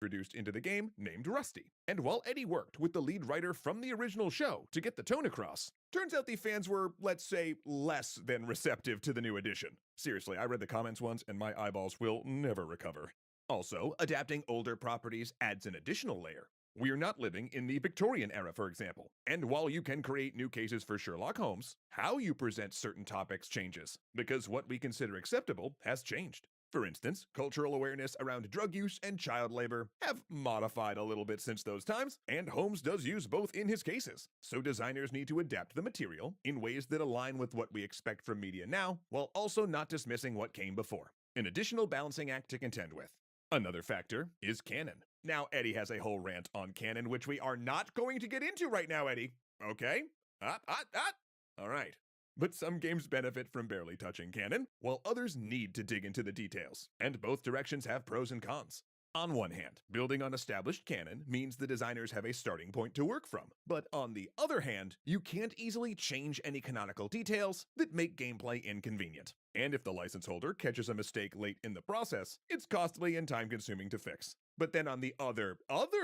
introduced into the game named Rusty. And while Eddie worked with the lead writer from the original show to get the tone across, turns out the fans were, let's say, less than receptive to the new edition. Seriously, I read the comments once and my eyeballs will never recover. Also, adapting older properties adds an additional layer. We're not living in the Victorian era, for example, and while you can create new cases for Sherlock Holmes, how you present certain topics changes, because what we consider acceptable has changed. For instance, cultural awareness around drug use and child labor have modified a little bit since those times, and Holmes does use both in his cases, so designers need to adapt the material in ways that align with what we expect from media now, while also not dismissing what came before. An additional balancing act to contend with. Another factor is canon. Now, Eddie has a whole rant on canon, which we are not going to get into right now, Eddie. Okay? All right. But some games benefit from barely touching canon, while others need to dig into the details, and both directions have pros and cons. On one hand, building on established canon means the designers have a starting point to work from, but on the other hand, you can't easily change any canonical details that make gameplay inconvenient. And if the license holder catches a mistake late in the process, it's costly and time-consuming to fix. But then on the other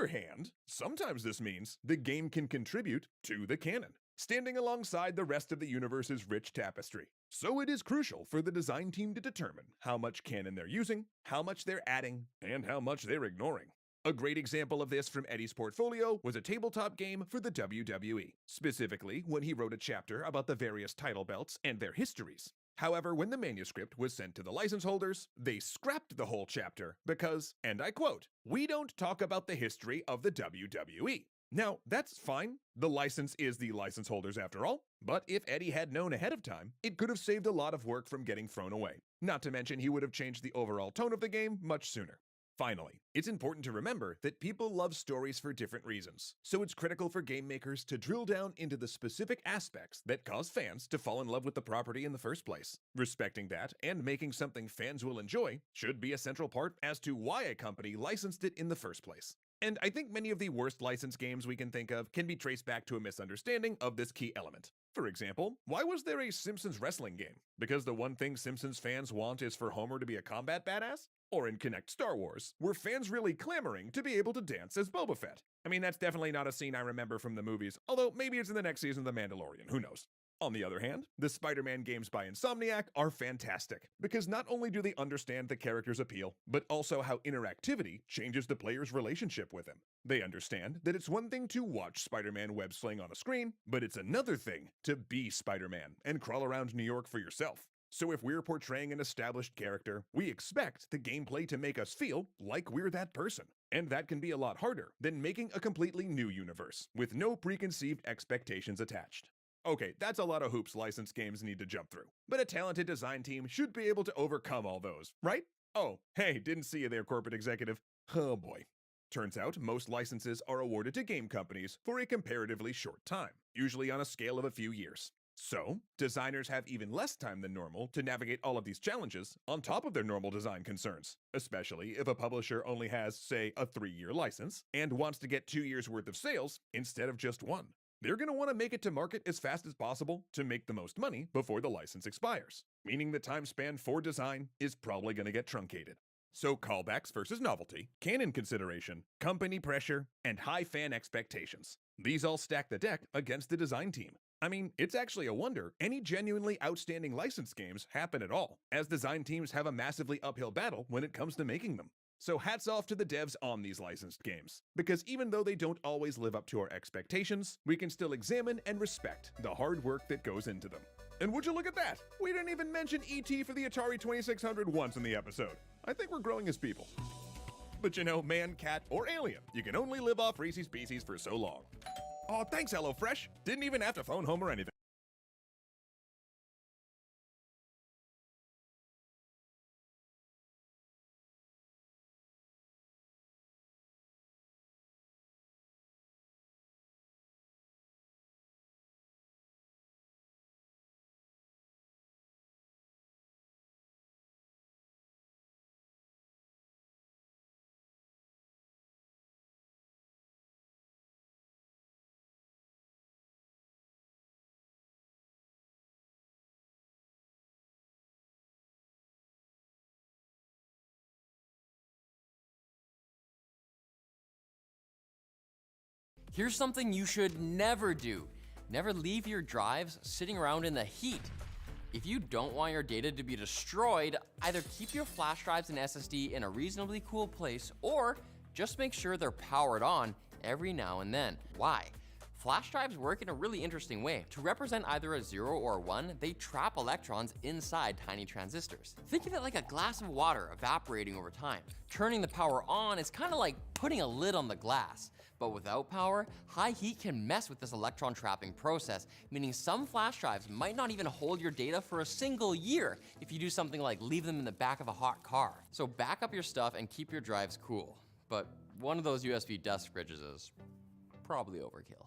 hand, sometimes this means the game can contribute to the canon, standing alongside the rest of the universe's rich tapestry. So it is crucial for the design team to determine how much canon they're using, how much they're adding, and how much they're ignoring. A great example of this from Eddie's portfolio was a tabletop game for the WWE, specifically when he wrote a chapter about the various title belts and their histories. However, when the manuscript was sent to the license holders, they scrapped the whole chapter because, and I quote, "We don't talk about the history of the WWE." Now, that's fine. The license is the license holders after all. But if Eddie had known ahead of time, it could have saved a lot of work from getting thrown away. Not to mention he would have changed the overall tone of the game much sooner. Finally, it's important to remember that people love stories for different reasons, so it's critical for game makers to drill down into the specific aspects that cause fans to fall in love with the property in the first place. Respecting that and making something fans will enjoy should be a central part as to why a company licensed it in the first place. And I think many of the worst licensed games we can think of can be traced back to a misunderstanding of this key element. For example, why was there a Simpsons wrestling game? Because the one thing Simpsons fans want is for Homer to be a combat badass? Or in Connect Star Wars, were fans really clamoring to be able to dance as Boba Fett? I mean, that's definitely not a scene I remember from the movies, although maybe it's in the next season of The Mandalorian, who knows? On the other hand, the Spider-Man games by Insomniac are fantastic, because not only do they understand the character's appeal, but also how interactivity changes the player's relationship with him. They understand that it's one thing to watch Spider-Man web sling on a screen, but it's another thing to be Spider-Man and crawl around New York for yourself. So if we're portraying an established character, we expect the gameplay to make us feel like we're that person. And that can be a lot harder than making a completely new universe, with no preconceived expectations attached. Okay, that's a lot of hoops licensed games need to jump through, but a talented design team should be able to overcome all those, right? Oh, hey, didn't see you there, corporate executive. Oh boy. Turns out most licenses are awarded to game companies for a comparatively short time, usually on a scale of a few years. So, designers have even less time than normal to navigate all of these challenges on top of their normal design concerns, especially if a publisher only has, say, a 3-year license and wants to get 2 years worth of sales instead of just 1. They're going to want to make it to market as fast as possible to make the most money before the license expires, meaning the time span for design is probably going to get truncated. So callbacks versus novelty, canon consideration, company pressure, and high fan expectations. These all stack the deck against the design team. I mean, it's actually a wonder any genuinely outstanding licensed games happen at all, as design teams have a massively uphill battle when it comes to making them. So hats off to the devs on these licensed games, because even though they don't always live up to our expectations, we can still examine and respect the hard work that goes into them. And would you look at that? We didn't even mention E.T. for the Atari 2600 once in the episode. I think we're growing as people. But you know, man, cat, or alien, you can only live off Reese's Pieces for so long. Aw, thanks HelloFresh. Didn't even have to phone home or anything. Here's something you should never do. Never leave your drives sitting around in the heat. If you don't want your data to be destroyed, either keep your flash drives and SSD in a reasonably cool place, or just make sure they're powered on every now and then. Why? Flash drives work in a really interesting way. To represent either a 0 or a 1, they trap electrons inside tiny transistors. Think of it like a glass of water evaporating over time. Turning the power on is kind of like putting a lid on the glass. But without power, high heat can mess with this electron trapping process, meaning some flash drives might not even hold your data for a single year if you do something like leave them in the back of a hot car. So back up your stuff and keep your drives cool. But one of those USB desk fridges is probably overkill.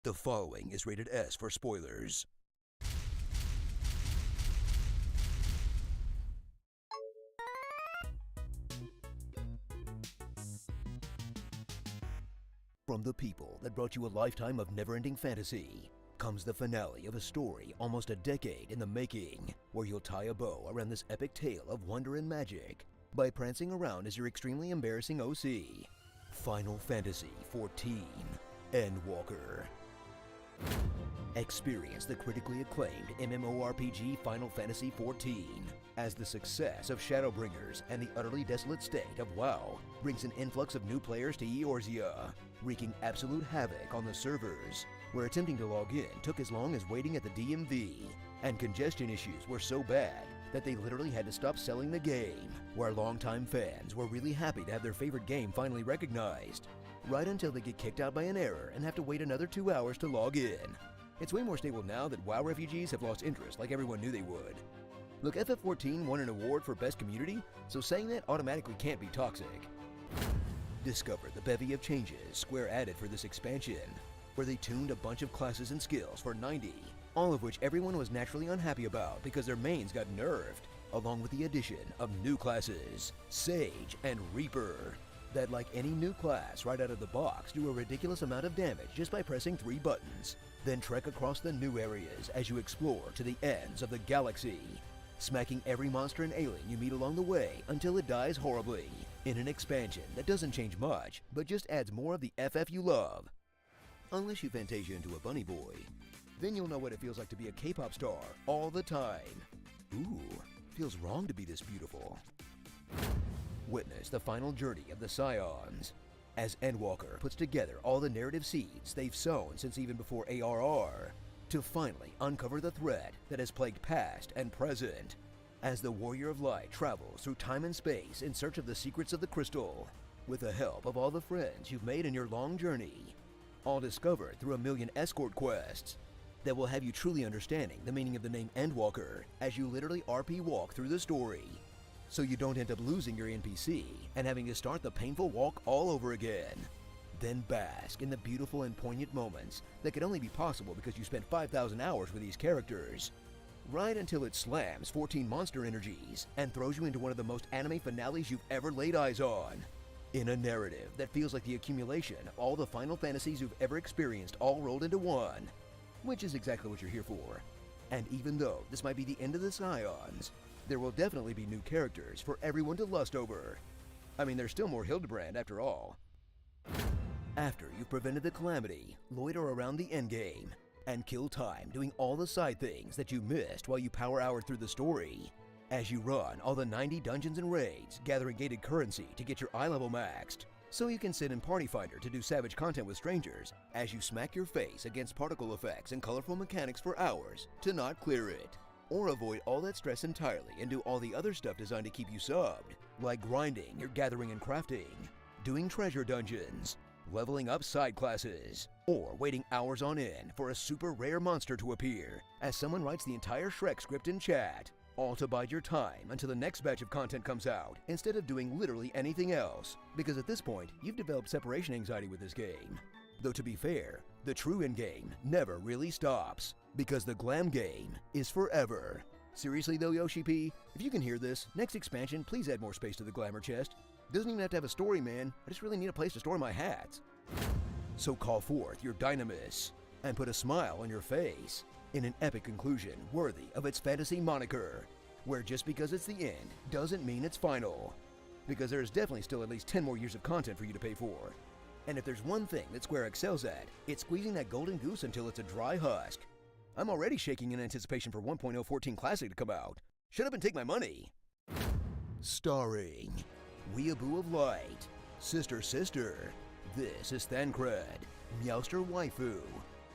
The following is rated S for spoilers. From the people that brought you a lifetime of never-ending fantasy comes the finale of a story almost a decade in the making, where you'll tie a bow around this epic tale of wonder and magic by prancing around as your extremely embarrassing OC. Final Fantasy XIV Endwalker. Experience the critically acclaimed MMORPG Final Fantasy XIV as the success of Shadowbringers and the utterly desolate state of WoW brings an influx of new players to Eorzea, wreaking absolute havoc on the servers, where attempting to log in took as long as waiting at the DMV, and congestion issues were so bad that they literally had to stop selling the game, where longtime fans were really happy to have their favorite game finally recognized, right until they get kicked out by an error and have to wait another 2 hours to log in. It's way more stable now that WoW refugees have lost interest like everyone knew they would. Look, FF14 won an award for Best Community, so saying that automatically can't be toxic. Discover the bevy of changes Square added for this expansion, where they tuned a bunch of classes and skills for 90, all of which everyone was naturally unhappy about because their mains got nerfed, along with the addition of new classes, Sage and Reaper, that, like any new class right out of the box, do a ridiculous amount of damage just by pressing 3 buttons. Then trek across the new areas as you explore to the ends of the galaxy, smacking every monster and alien you meet along the way until it dies horribly, in an expansion that doesn't change much, but just adds more of the FF you love. Unless you Fantasia into a bunny boy, then you'll know what it feels like to be a K-pop star all the time. Ooh, feels wrong to be this beautiful. Witness the final journey of the Scions, as Endwalker puts together all the narrative seeds they've sown since even before ARR, to finally uncover the threat that has plagued past and present, as the Warrior of Light travels through time and space in search of the secrets of the crystal, with the help of all the friends you've made in your long journey, all discovered through a million escort quests that will have you truly understanding the meaning of the name Endwalker as you literally RP walk through the story, so you don't end up losing your NPC and having to start the painful walk all over again. Then bask in the beautiful and poignant moments that could only be possible because you spent 5,000 hours with these characters, right until it slams 14 monster energies and throws you into one of the most anime finales you've ever laid eyes on, in a narrative that feels like the accumulation of all the Final Fantasies you've ever experienced all rolled into one, which is exactly what you're here for. And even though this might be the end of the Scions, there will definitely be new characters for everyone to lust over. I mean, there's still more Hildebrand after all. After you've prevented the calamity, loiter around the endgame, and kill time doing all the side things that you missed while you power-houred through the story, as you run all the 90 dungeons and raids, gathering gated currency to get your eye level maxed, so you can sit in Party Finder to do savage content with strangers, as you smack your face against particle effects and colorful mechanics for hours to not clear it, or avoid all that stress entirely and do all the other stuff designed to keep you subbed, like grinding your gathering and crafting, doing treasure dungeons, leveling up side classes, or waiting hours on end for a super rare monster to appear as someone writes the entire Shrek script in chat, all to bide your time until the next batch of content comes out instead of doing literally anything else, because at this point you've developed separation anxiety with this game. Though to be fair, the true endgame never really stops, because the glam game is forever. Seriously though, Yoshi P, if you can hear this, next expansion please add more space to the glamour chest. Doesn't even have to have a story, man. I just really need a place to store my hats. So call forth your dynamis and put a smile on your face in an epic conclusion worthy of its fantasy moniker, where just because it's the end doesn't mean it's final. Because there's definitely still at least 10 more years of content for you to pay for. And if there's one thing that Square excels at, it's squeezing that golden goose until it's a dry husk. I'm already shaking in anticipation for 1.014 Classic to come out. Shut up and take my money. Starring Weeaboo of Light, Sister Sister, This is Thancred, Meowster Waifu,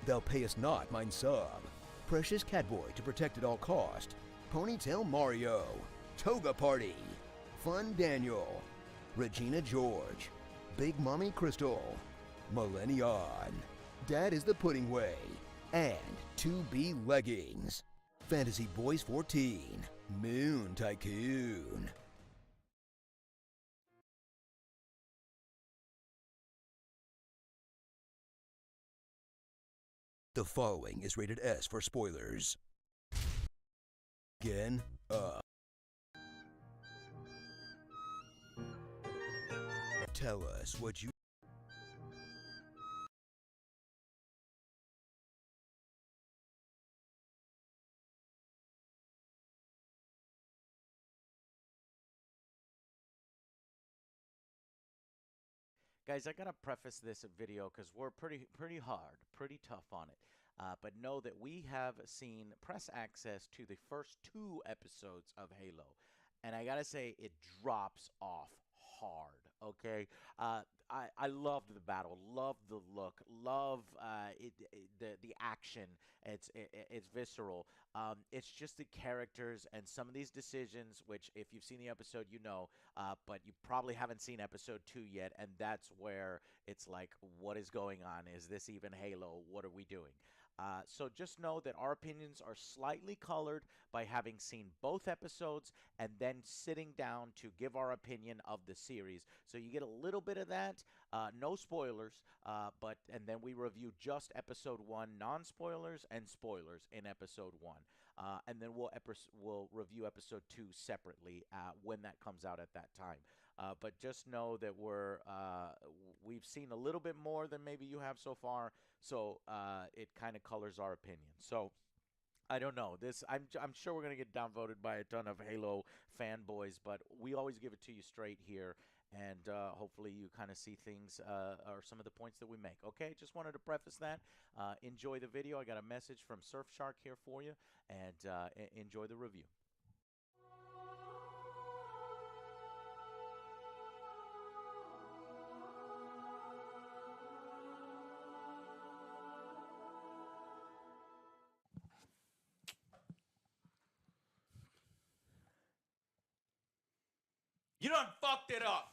Thou Payest Not Mine Sub, Precious Catboy to Protect at All Cost, Ponytail Mario, Toga Party, Fun Daniel, Regina George, Big Mommy Crystal, Millennion, Dad is the Pudding Way, and 2B Leggings. Fantasy Boys 14, Moon Tycoon. The following is rated S for spoilers. Again, Tell us what you... Guys, I gotta preface this video because we're pretty hard, pretty tough on it. But know that we have seen press access to the first 2 episodes of Halo, and I gotta say it drops off hard. Okay, I loved the battle, loved the look, love the action. It's visceral. It's just the characters and some of these decisions, which if you've seen the episode, you know, but you probably haven't seen episode 2 yet, and that's where it's like, what is going on? Is this even Halo? What are we doing? So just know that our opinions are slightly colored by having seen both episodes and then sitting down to give our opinion of the series. So you get a little bit of that, no spoilers, and then we review just episode 1, non-spoilers and spoilers in episode 1. And then we'll review episode 2 separately when that comes out at that time. But just know that we've seen a little bit more than maybe you have so far, so it kind of colors our opinion. So I don't know. I'm sure we're gonna get downvoted by a ton of Halo fanboys, but we always give it to you straight here, and hopefully you kind of see things or some of the points that we make. Okay, just wanted to preface that. Enjoy the video. I got a message from Surfshark here for you, and enjoy the review. You done fucked it up.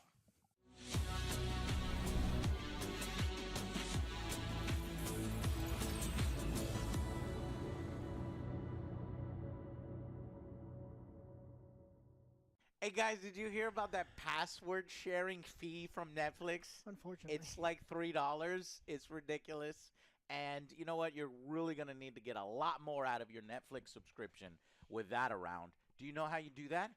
Hey guys, did you hear about that password sharing fee from Netflix? Unfortunately. It's like $3. It's ridiculous. And you know what? You're really going to need to get a lot more out of your Netflix subscription with that around. Do you know how you do that?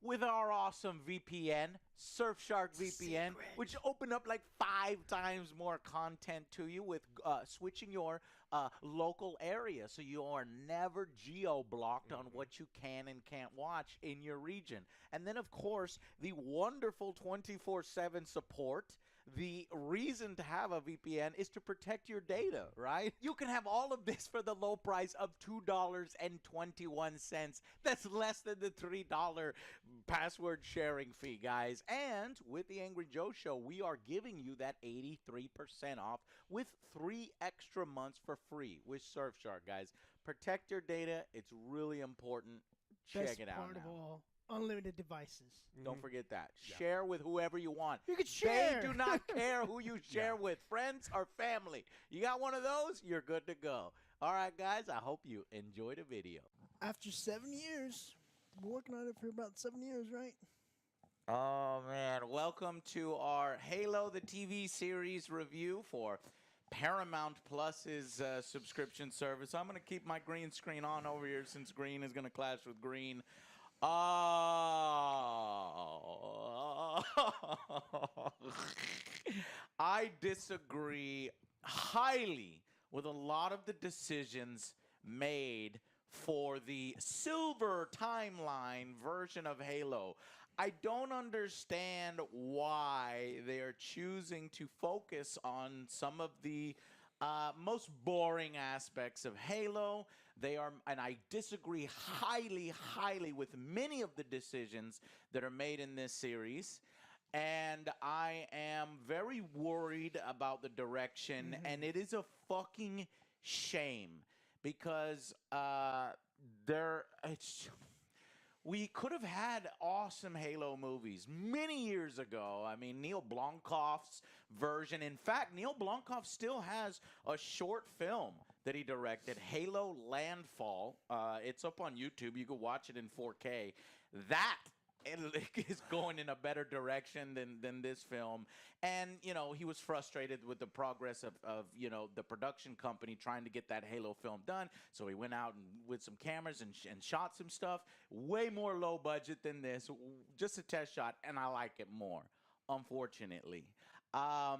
With our awesome VPN, Surfshark VPN, which open up like 5 times more content to you with switching your local area, so you are never geo-blocked on what you can and can't watch in your region. And then, of course, the wonderful 24/7 support. The reason to have a VPN is to protect your data, right? You can have all of this for the low price of $2.21. That's less than the $3 password sharing fee, guys. And with the Angry Joe Show, we are giving you that 83% off with 3 extra months for free with Surfshark, guys. Protect your data. It's really important. Check it out Best part now. of all, unlimited devices. Don't forget that. Share with whoever you want. You can share. They do not care who you share with, friends or family. You got one of those, you're good to go. All right, guys, I hope you enjoy the video. After 7 years, we're working on it for about 7 years, right? Oh, man. Welcome to our Halo the TV series review for Paramount Plus's subscription service. I'm going to keep my green screen on over here since green is going to clash with green. Oh. I disagree highly with a lot of the decisions made for the silver timeline version of Halo. I don't understand why they are choosing to focus on some of the most boring aspects of Halo. They are, and I disagree highly, highly with many of the decisions that are made in this series. And I am very worried about the direction, and it is a fucking shame because we could have had awesome Halo movies many years ago. I mean, Neil Blomkamp's version. In fact, Neil Blomkamp still has a short film that he directed, Halo Landfall. It's up on YouTube. You can watch it in 4K. That is going in a better direction than this film. And, you know, he was frustrated with the progress of you know, the production company trying to get that Halo film done. So he went out and with some cameras and shot some stuff. Way more low budget than this. Just a test shot, and I like it more, unfortunately. I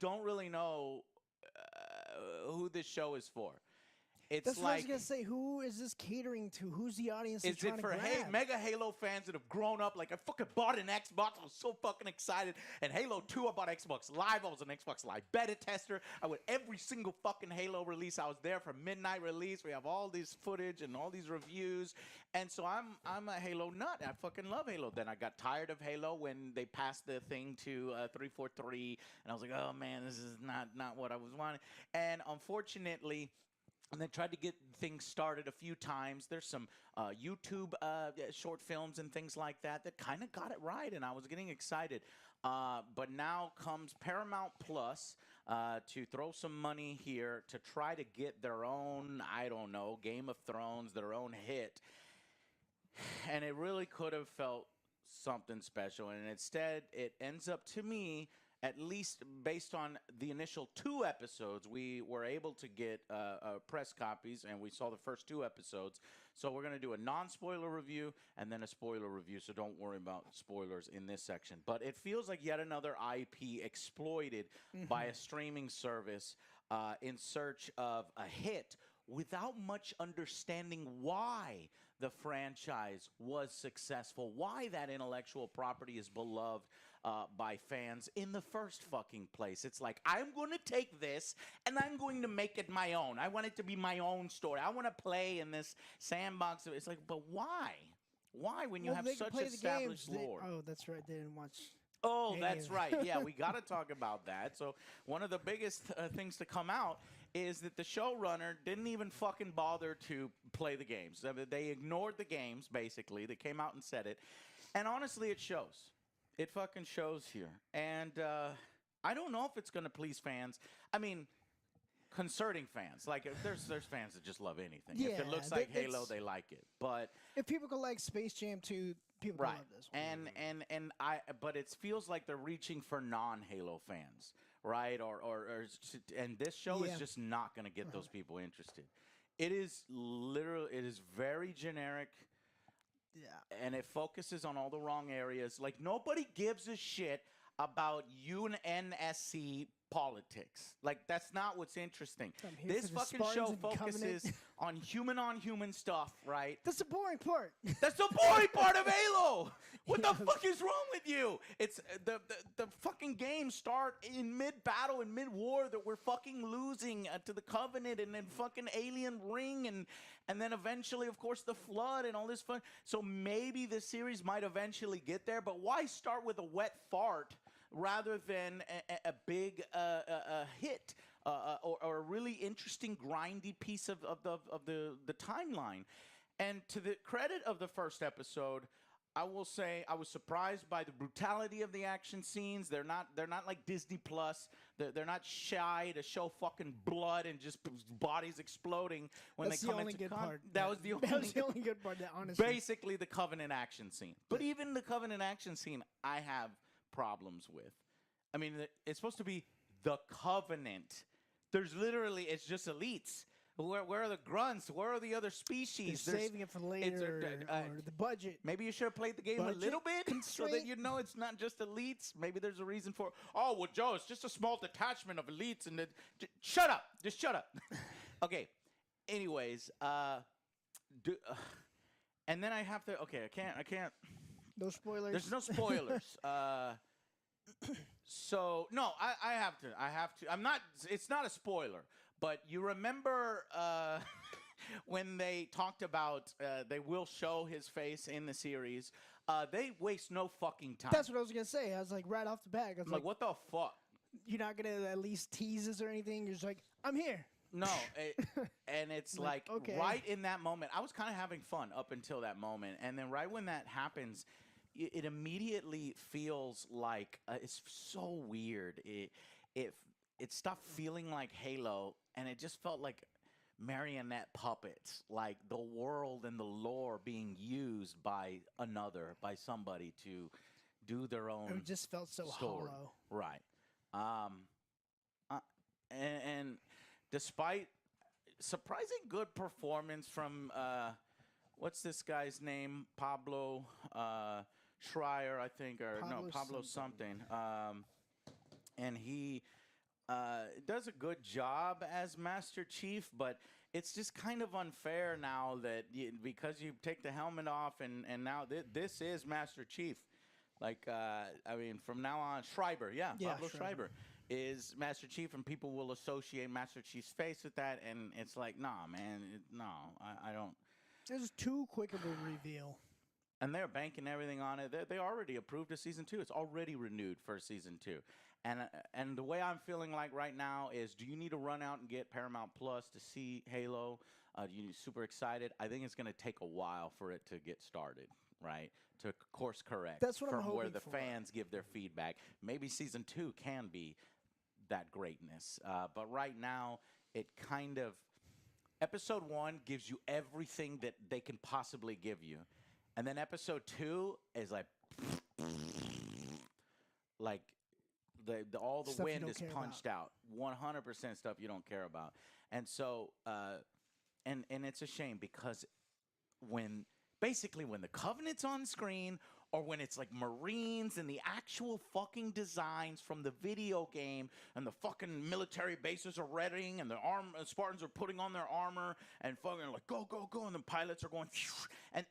don't really know who this show is for. It's That's like, what I was gonna say. Who is this catering to? Who's the audience? is it for mega Halo fans that have grown up? Like, I fucking bought an Xbox. I was so fucking excited. And Halo 2, I bought Xbox Live. I was an Xbox Live beta tester. I went every single fucking Halo release. I was there for midnight release. We have all this footage and all these reviews. And so I'm a Halo nut. I fucking love Halo. Then I got tired of Halo when they passed the thing to 343. And I was like, oh, man, this is not what I was wanting. And unfortunately, and then tried to get things started a few times. There's some YouTube short films and things like that kind of got it right, and I was getting excited. But now comes Paramount Plus to throw some money here to try to get their own, I don't know, Game of Thrones, their own hit. And it really could have felt something special. And instead, it ends up, to me, at least based on the initial 2 episodes, we were able to get press copies, and we saw the first 2 episodes. So we're going to do a non-spoiler review and then a spoiler review, so don't worry about spoilers in this section. But it feels like yet another IP exploited by a streaming service in search of a hit without much understanding why the franchise was successful, why that intellectual property is beloved by fans in the first fucking place. It's like, I'm going to take this and I'm going to make it my own. I want it to be my own story. I want to play in this sandbox. It's like, but why? Why when you have such established lore? Oh, that's right. They didn't watch. Oh, that's right. Yeah, we got to talk about that. So one of the biggest things to come out is that the showrunner didn't even fucking bother to play the games. They ignored the games, basically. They came out and said it. And honestly, it shows. It fucking shows here. And I don't know if it's going to please fans. I mean, concerning fans. Like, there's fans that just love anything. Yeah, if it looks like Halo, they like it. But if people could like Space Jam 2, people love this one. But it feels like they're reaching for non-Halo fans, right? And this show is just not going to get those people interested. It is very generic. Yeah. And it focuses on all the wrong areas. Like, nobody gives a shit about UNSC politics. Like, that's not what's interesting. This fucking show focuses on human stuff, right? That's the boring part. That's the boring part of Halo. What the fuck is wrong with you? It's the fucking games start in mid-battle and mid-war that we're fucking losing to the Covenant and then fucking Alien Ring and then eventually, of course, the Flood and all this fun. So maybe the series might eventually get there, but why start with a wet fart rather than a big hit or a really interesting, grindy piece of the timeline? And to the credit of the first episode, I will say I was surprised by the brutality of the action scenes. They're not like Disney Plus. They're not shy to show fucking blood and just bodies exploding when they come into part. That was the only good part. That honestly, basically the Covenant action scene. But even the Covenant action scene, I have problems with. I mean, it's supposed to be the Covenant. There's literally, it's just elites. Where are the grunts? Where are the other species? They're saving it for later, or the budget. Maybe you should have played the game a little bit so that you know it's not just elites. Maybe there's a reason for. Oh well, Joe, it's just a small detachment of elites, and shut up, just shut up. Okay. Anyways, and then I have to. Okay, I can't. No spoilers. There's no spoilers. So no, I have to. I'm not. It's not a spoiler. But you remember when they talked about they will show his face in the series. They waste no fucking time. That's what I was gonna say. I was like right off the bat. I was like, what the fuck? You're not gonna at least tease us or anything. You're just like, I'm here. No, and it's like okay. Right in that moment, I was kind of having fun up until that moment, and then right when that happens, it immediately feels like it's so weird. It stopped feeling like Halo, and it just felt like marionette puppets, like the world and the lore being used by somebody to do their own. It just felt so story. hollow, right? And despite surprising good performance from what's this guy's name? Pablo Schreier, I think, or Pablo something. And he does a good job as Master Chief, but it's just kind of unfair now that because you take the helmet off and now this is Master Chief. Like, I mean, from now on, Schreiber, Pablo Schreiber is Master Chief, and people will associate Master Chief's face with that, and it's like, nah, man, I don't. There's too quick of a reveal. And they're banking everything on it. They already approved a season 2. It's already renewed for season 2. And the way I'm feeling like right now is, do you need to run out and get Paramount Plus to see Halo? You super excited? I think it's going to take a while for it to get started, right? To course correct. That's what I'm from where hoping the for. fans give their feedback. Maybe season 2 can be that greatness. But right now, it kind of... Episode 1 gives you everything that they can possibly give you. And then episode 2 is like all the Stuff wind is punched out. 100% stuff you don't care about. And so, and it's a shame because when the Covenant's on screen, or when it's like Marines and the actual fucking designs from the video game, and the fucking military bases are readying, and the Spartans are putting on their armor, and fucking like go go go, and the pilots are going,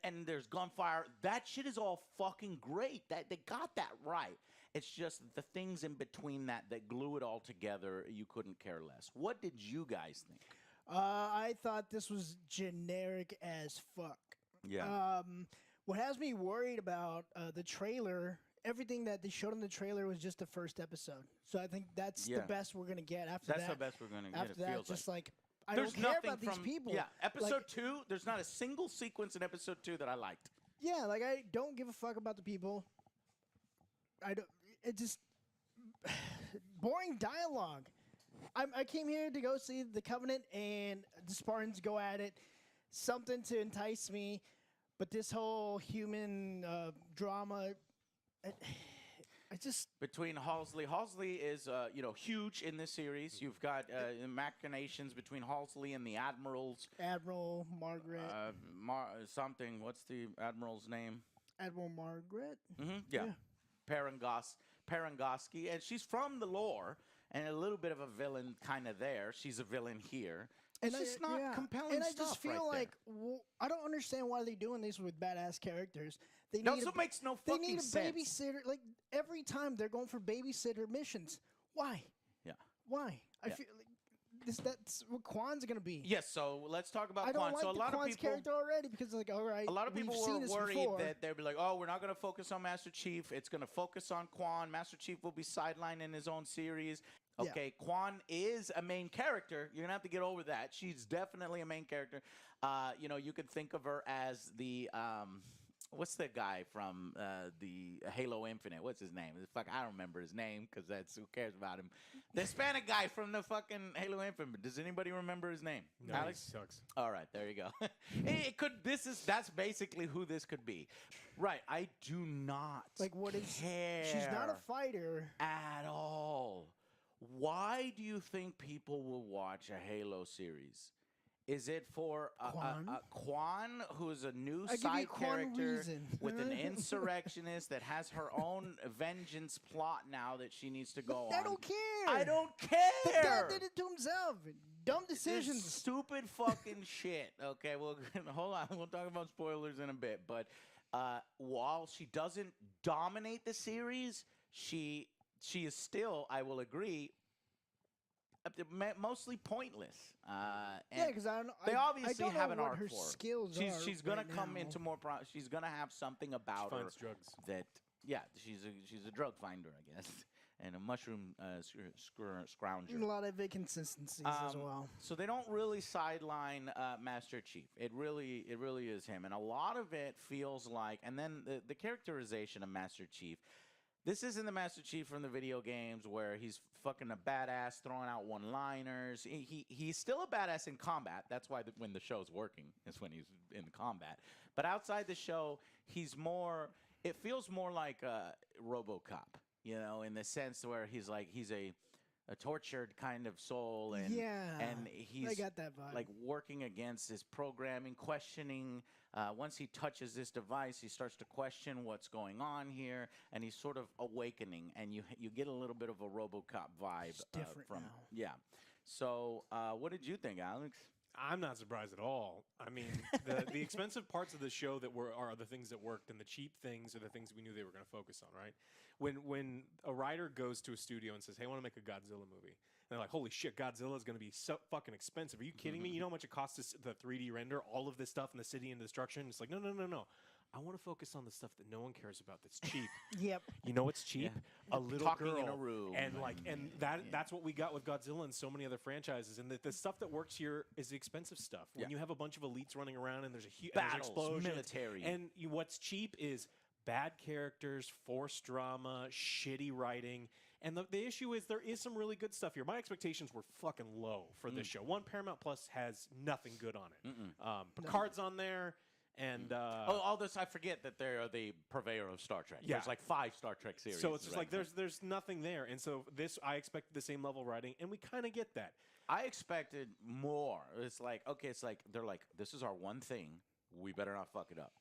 and there's gunfire. That shit is all fucking great. That they got that right. It's just the things in between that glue it all together. You couldn't care less. What did you guys think? I thought this was generic as fuck. Yeah. What has me worried about the trailer, everything that they showed in the trailer was just the first episode. So I think that's the best we're going to get after that. That's the best we're going to get. After that, just like, I there's don't care nothing about these people. Yeah, episode 2, there's not a single sequence in episode 2 that I liked. Yeah, like, I don't give a fuck about the people. It just... boring dialogue. I came here to go see the Covenant and the Spartans go at it. Something to entice me. But this whole human drama, I just... Between Halsey is, huge in this series. You've got machinations between Halsey and the admirals. Admiral Margaret. Something. What's the admiral's name? Admiral Margaret? Mm-hmm. Yeah. Parangoski. And she's from the lore, and a little bit of a villain kind of there. She's a villain here. It's just not compelling and stuff. I just feel right like I don't understand why they're doing this with badass characters. It also makes no fucking sense. They need a babysitter. Like, every time they're going for babysitter missions. Why? Yeah. Why? I feel like that's what Quan's going to be. Yes, so let's talk about Quan. I don't like so a lot Quan's of people, character already because, like, all right, a lot of people seen were this worried before. that they'd be like, oh, we're not going to focus on Master Chief. It's going to focus on Quan. Master Chief will be sidelined in his own series. Okay, yeah. Quan is a main character. You're going to have to get over that. She's definitely a main character. You could think of her as the... what's the guy from the Halo Infinite? What's his name? I don't remember his name because who cares about him? The Hispanic guy from the fucking Halo Infinite. Does anybody remember his name? No, Alex? he sucks. All right, there you go. That's basically who this could be. Right, I do not care. She's not a fighter at all. Why do you think people will watch a Halo series? Is it for Quan, who's a new I give you side Quan character reason. with an insurrectionist that has her own vengeance plot now that she needs to go on? I don't care. I don't The care. dad did it to himself. Dumb This decisions. stupid fucking shit. Okay, well, hold on. We'll talk about spoilers in a bit. But while she doesn't dominate the series, she is still, I will agree, mostly pointless. Yeah, because I don't. They I obviously don't know have an what arc her for her. skills are. She's gonna right come now. into more. She's gonna have something about her finds drugs. that. Yeah, she's a drug finder, I guess, and a mushroom scrounger. A lot of inconsistencies as well. So they don't really sideline Master Chief. It really is him, and a lot of it feels like. And then the characterization of Master Chief. This isn't the Master Chief from the video games where he's fucking a badass throwing out one-liners. He's still a badass in combat. That's why when the show's working is when he's in combat. But outside the show, he's more. It feels more like RoboCop, you know, in the sense where he's a tortured kind of soul, and I he's got that vibe. like working against his programming, questioning. Once he touches this device, he starts to question what's going on here, and he's sort of awakening, and you get a little bit of a RoboCop vibe It's different from now. yeah. So what did you think, Alex? I'm not surprised at all. I mean, the expensive parts of the show are the things that worked, and the cheap things are the things we knew they were going to focus on, right? When a writer goes to a studio and says, "Hey, I want to make a Godzilla movie," and they're like, "Holy shit, Godzilla is going to be so fucking expensive. Are you kidding me? You know how much it costs to the 3D render all of this stuff in the city and destruction?" It's like, no. I want to focus on the stuff that no one cares about. That's cheap. Yep. You know what's cheap? Yeah. A little Talking girl in a room. and that's what we got with Godzilla and so many other franchises. And the stuff that works here is the expensive stuff. When you have a bunch of elites running around and there's Battles, explosions, military. and what's cheap is bad characters, forced drama, shitty writing. And the issue is there is some really good stuff here. My expectations were fucking low for this show. Paramount Plus has nothing good on it. Picard's on there. And all this, I forget that they're the purveyor of Star Trek. Yeah. There's like 5 Star Trek series. so it's just right like there's nothing there. And so I expected the same level of writing, and we kind of get that. I expected more. It's like, okay, they're like, this is our one thing. We better not fuck it up.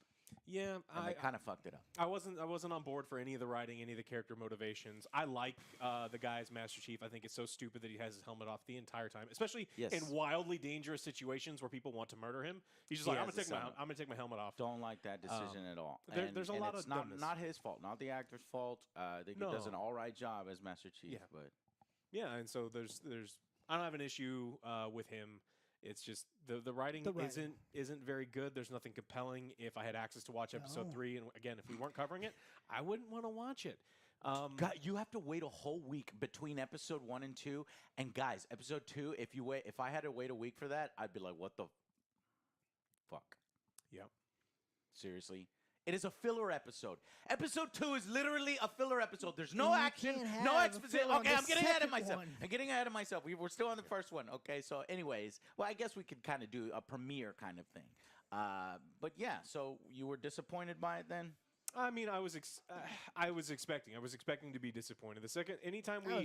Yeah, And they kind of fucked it up. I wasn't on board for any of the writing, any of the character motivations. I like the guy as Master Chief. I think it's so stupid that he has his helmet off the entire time, especially in wildly dangerous situations where people want to murder him. He's just like, I'm gonna take my helmet off. Don't like that decision at all. There's a lot it's of dumbness. not his fault, not the actor's fault. I think he does an all right job as Master Chief. Yeah. But Yeah, and so there's I don't have an issue with him. It's just the writing isn't very good. There's nothing compelling. If I had access to watch episode 3, and again, if we weren't covering it, I wouldn't want to watch it. God, you have to wait a whole week between episode 1 and 2. And guys, episode 2, if I had to wait a week for that, I'd be like, what the fuck? Yep. Seriously? It is a filler episode. Episode 2 is literally a filler episode. There's no action, no exposition. Okay, I'm getting ahead of myself. I'm getting ahead of myself. We're still on the first one. Okay, so anyways, well, I guess we could kind of do a premiere kind of thing. But yeah, so you were disappointed by it then? I mean, I was expecting to be disappointed. Anytime I was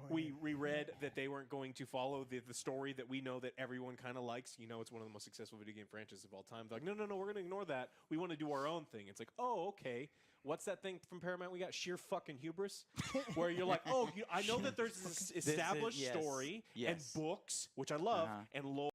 we disappointed. read that they weren't going to follow the story that we know that everyone kind of likes, you know, it's one of the most successful video game franchises of all time. They're like, no, we're going to ignore that. We want to do our own thing. It's like, oh, okay. What's that thing from Paramount we got? Sheer fucking hubris, where you're like, oh, I know that there's this established story and books, which I love, and lore.